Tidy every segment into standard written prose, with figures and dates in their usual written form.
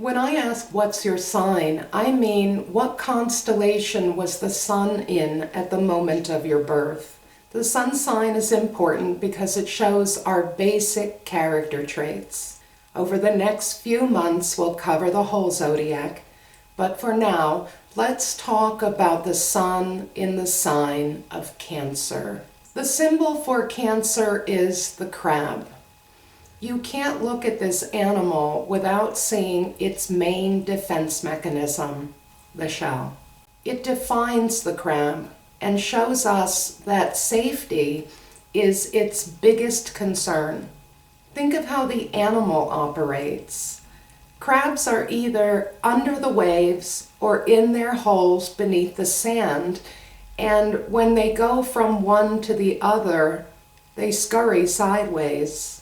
When I ask what's your sign, I mean what constellation was the sun in at the moment of your birth. The sun sign is important because it shows our basic character traits. Over the next few months, we'll cover the whole zodiac, but for now, let's talk about the sun in the sign of Cancer. The symbol for Cancer is the crab. You can't look at this animal without seeing its main defense mechanism, the shell. It defines the crab and shows us that safety is its biggest concern. Think of how the animal operates. Crabs are either under the waves or in their holes beneath the sand, and when they go from one to the other, they scurry sideways.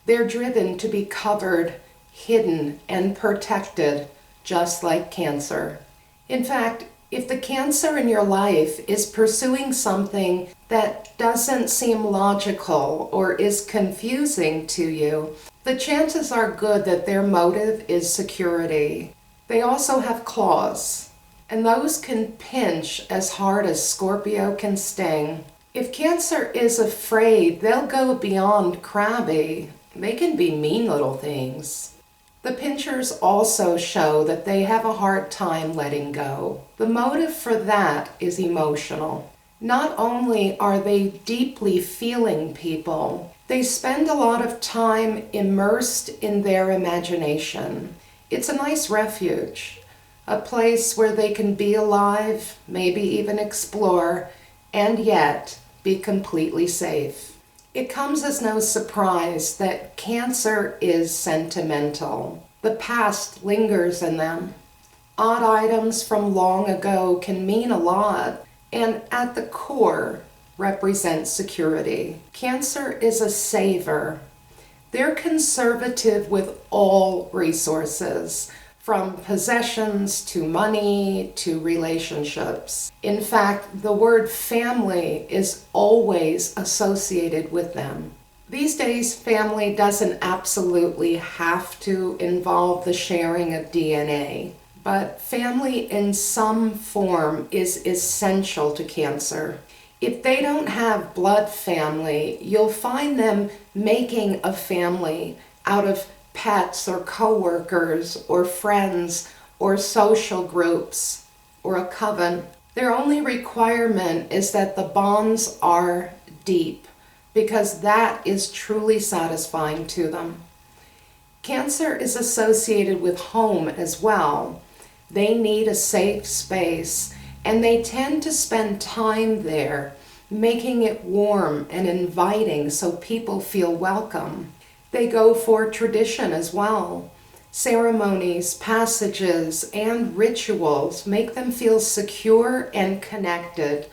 They're driven to be covered, hidden, and protected, just like Cancer. In fact, if the Cancer in your life is pursuing something that doesn't seem logical or is confusing to you, the chances are good that their motive is security. They also have claws, and those can pinch as hard as Scorpio can sting. If Cancer is afraid, they'll go beyond crabby. They can be mean little things. The pinchers also show that they have a hard time letting go. The motive for that is emotional. Not only are they deeply feeling people, they spend a lot of time immersed in their imagination. It's a nice refuge, a place where they can be alive, maybe even explore, and yet be completely safe. It comes as no surprise that Cancer is sentimental. The past lingers in them. Odd items from long ago can mean a lot, and at the core represent security. Cancer is a saver. They're conservative with all resources, from possessions to money to relationships. In fact, the word family is always associated with them. These days, family doesn't absolutely have to involve the sharing of DNA, but family in some form is essential to Cancer. If they don't have blood family, you'll find them making a family out of pets or coworkers or friends or social groups or a coven. Their only requirement is that the bonds are deep, because that is truly satisfying to them. Cancer is associated with home as well. They need a safe space, and they tend to spend time there, making it warm and inviting so people feel welcome. They go for tradition as well. Ceremonies, passages, and rituals make them feel secure and connected,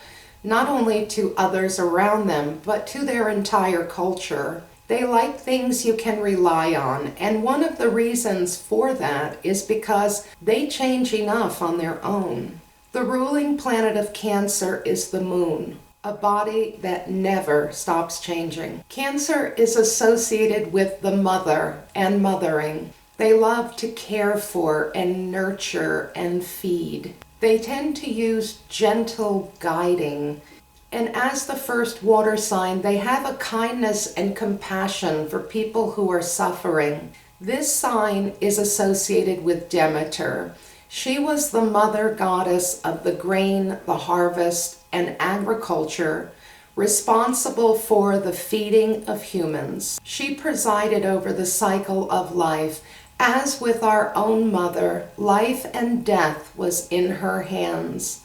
not only to others around them, but to their entire culture. They like things you can rely on, and one of the reasons for that is because they change enough on their own. The ruling planet of Cancer is the moon, a body that never stops changing. Cancer is associated with the mother and mothering. They love to care for and nurture and feed. They tend to use gentle guiding. And as the first water sign, they have a kindness and compassion for people who are suffering. This sign is associated with Demeter. She was the mother goddess of the grain, the harvest, and agriculture, responsible for the feeding of humans. She presided over the cycle of life. As with our own mother, life and death was in her hands.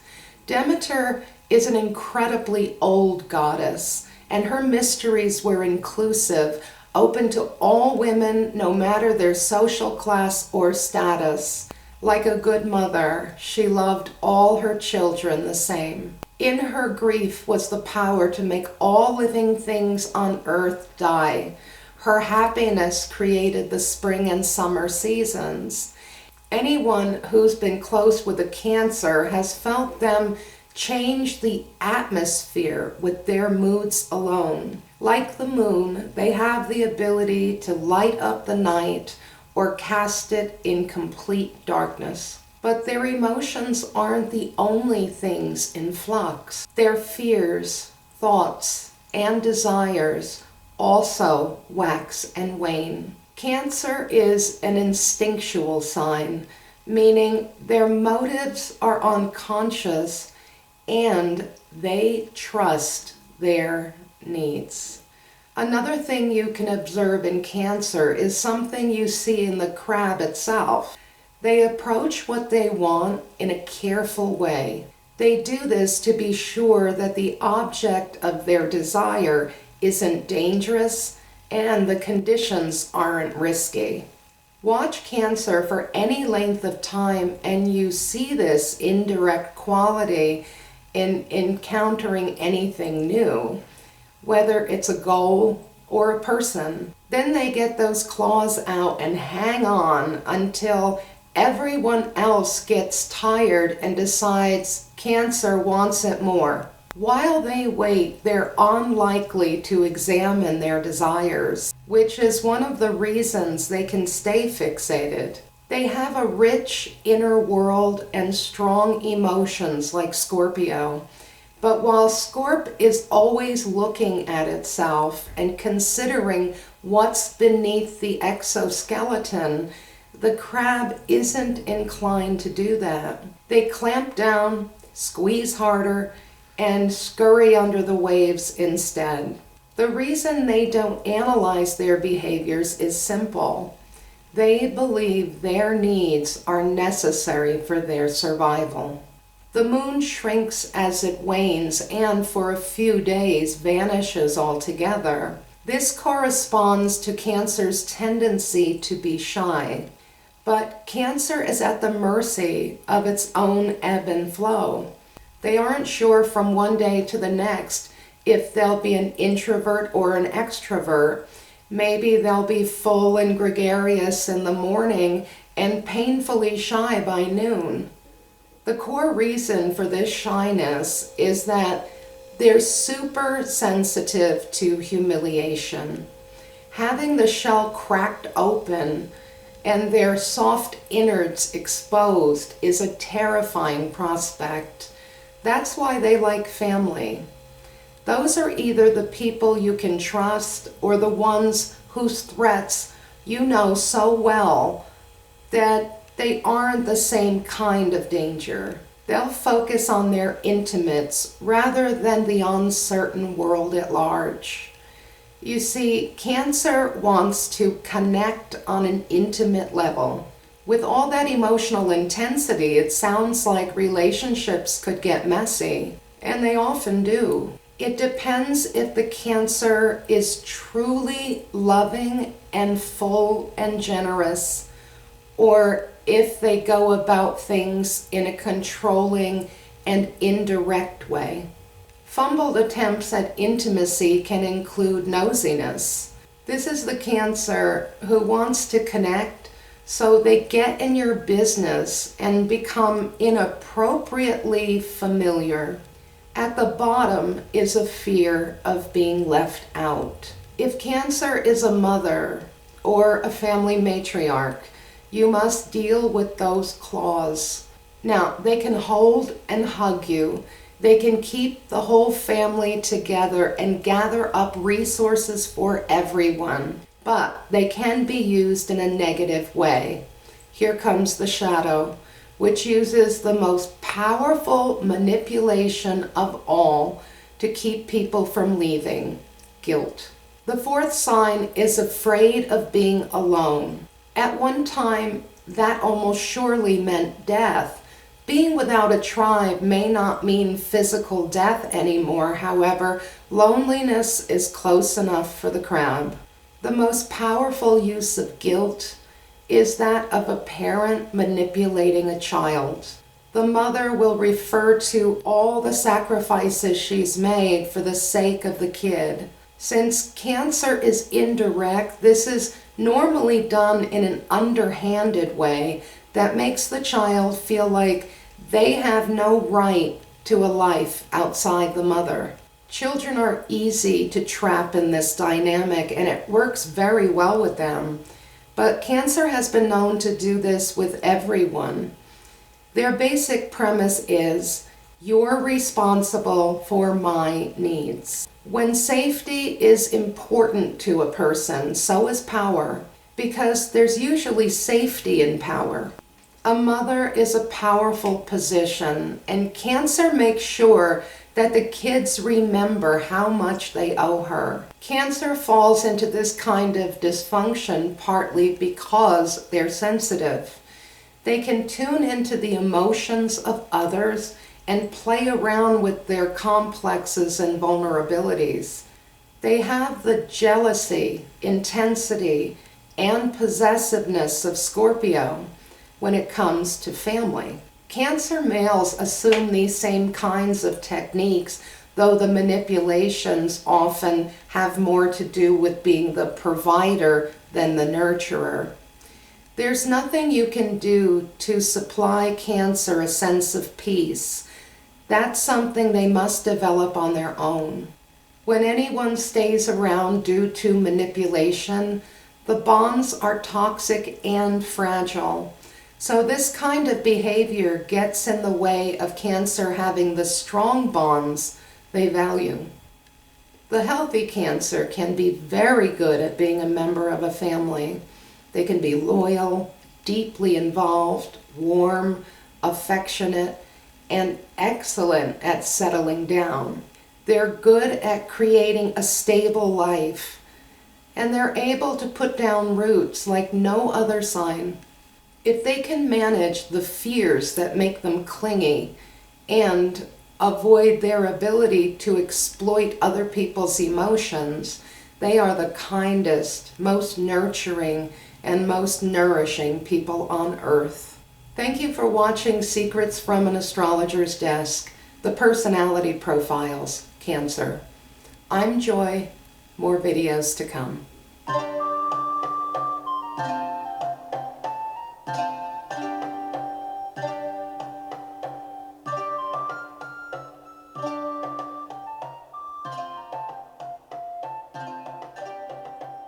Demeter is an incredibly old goddess, and her mysteries were inclusive, open to all women, no matter their social class or status. Like a good mother, she loved all her children the same. In her grief was the power to make all living things on earth die. Her happiness created the spring and summer seasons. Anyone who's been close with a Cancer has felt them change the atmosphere with their moods alone. Like the moon, they have the ability to light up the night or cast it in complete darkness. But their emotions aren't the only things in flux. Their fears, thoughts, and desires also wax and wane. Cancer is an instinctual sign, meaning their motives are unconscious and they trust their needs. Another thing you can observe in Cancer is something you see in the crab itself. They approach what they want in a careful way. They do this to be sure that the object of their desire isn't dangerous and the conditions aren't risky. Watch Cancer for any length of time and you see this indirect quality in encountering anything new, whether it's a goal or a person. Then they get those claws out and hang on until everyone else gets tired and decides Cancer wants it more. While they wait, they're unlikely to examine their desires, which is one of the reasons they can stay fixated. They have a rich inner world and strong emotions like Scorpio. But while Scorp is always looking at itself and considering what's beneath the exoskeleton, the crab isn't inclined to do that. They clamp down, squeeze harder, and scurry under the waves instead. The reason they don't analyze their behaviors is simple. They believe their needs are necessary for their survival. The moon shrinks as it wanes and for a few days vanishes altogether. This corresponds to Cancer's tendency to be shy. But Cancer is at the mercy of its own ebb and flow. They aren't sure from one day to the next if they'll be an introvert or an extrovert. Maybe they'll be full and gregarious in the morning and painfully shy by noon. The core reason for this shyness is that they're super sensitive to humiliation. Having the shell cracked open and their soft innards exposed is a terrifying prospect. That's why they like family. Those are either the people you can trust or the ones whose threats you know so well that they aren't the same kind of danger. They'll focus on their intimates rather than the uncertain world at large. You see, Cancer wants to connect on an intimate level. With all that emotional intensity, it sounds like relationships could get messy, and they often do. It depends if the Cancer is truly loving and full and generous, or if they go about things in a controlling and indirect way. Fumbled attempts at intimacy can include nosiness. This is the Cancer who wants to connect, so they get in your business and become inappropriately familiar. At the bottom is a fear of being left out. If Cancer is a mother or a family matriarch, you must deal with those claws. Now, they can hold and hug you. They can keep the whole family together and gather up resources for everyone. But they can be used in a negative way. Here comes the shadow, which uses the most powerful manipulation of all to keep people from leaving: guilt. The fourth sign is afraid of being alone. At one time, that almost surely meant death. Being without a tribe may not mean physical death anymore. However, loneliness is close enough for the crab. The most powerful use of guilt is that of a parent manipulating a child. The mother will refer to all the sacrifices she's made for the sake of the kid. Since Cancer is indirect, this is normally done in an underhanded way that makes the child feel like they have no right to a life outside the mother. Children are easy to trap in this dynamic, and it works very well with them. But Cancer has been known to do this with everyone. Their basic premise is, you're responsible for my needs. When safety is important to a person, so is power, because there's usually safety in power. A mother is a powerful position, and Cancer makes sure that the kids remember how much they owe her. Cancer falls into this kind of dysfunction partly because they're sensitive. They can tune into the emotions of others and play around with their complexes and vulnerabilities. They have the jealousy, intensity, and possessiveness of Scorpio when it comes to family. Cancer males assume these same kinds of techniques, though the manipulations often have more to do with being the provider than the nurturer. There's nothing you can do to supply Cancer a sense of peace. That's something they must develop on their own. When anyone stays around due to manipulation, the bonds are toxic and fragile. So this kind of behavior gets in the way of Cancer having the strong bonds they value. The healthy Cancer can be very good at being a member of a family. They can be loyal, deeply involved, warm, affectionate, and excellent at settling down. They're good at creating a stable life, and they're able to put down roots like no other sign. If they can manage the fears that make them clingy and avoid their ability to exploit other people's emotions, they are the kindest, most nurturing, and most nourishing people on earth. Thank you for watching Secrets from an Astrologer's Desk, the personality profiles, Cancer. I'm Joy. More videos to come.